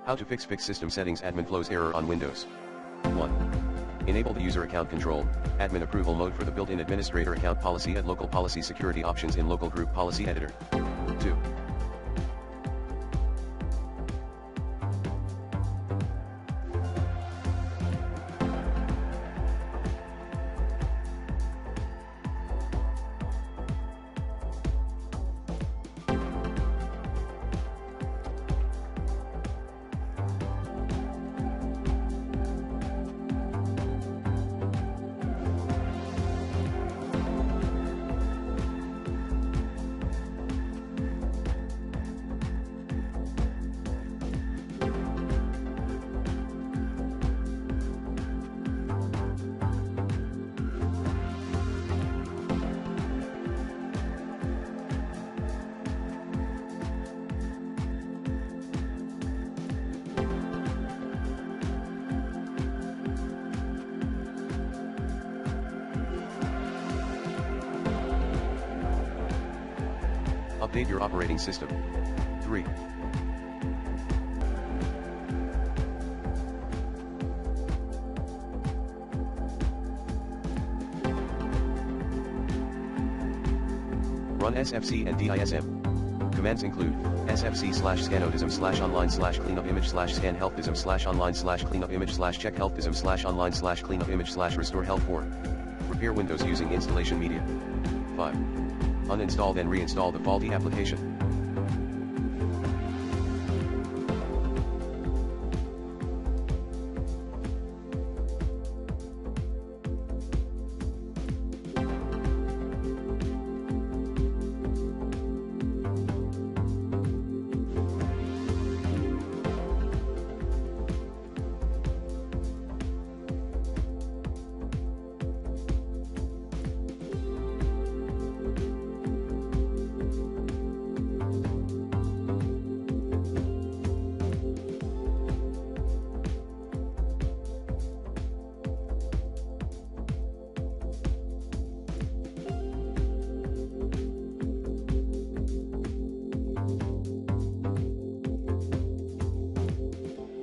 How to fix SystemSettingsAdminFlows error on Windows. 1. Enable the user account control, admin approval mode for the built-in administrator account policy and local policy security options in local group policy editor. 2. Update your operating system. 3. Run SFC and DISM. Commands include sfc/scanodism/online/cleanupimage/scan-healthism/online/cleanupimage/restore-health4. Repair Windows using installation media. 5. Uninstall then reinstall the faulty application.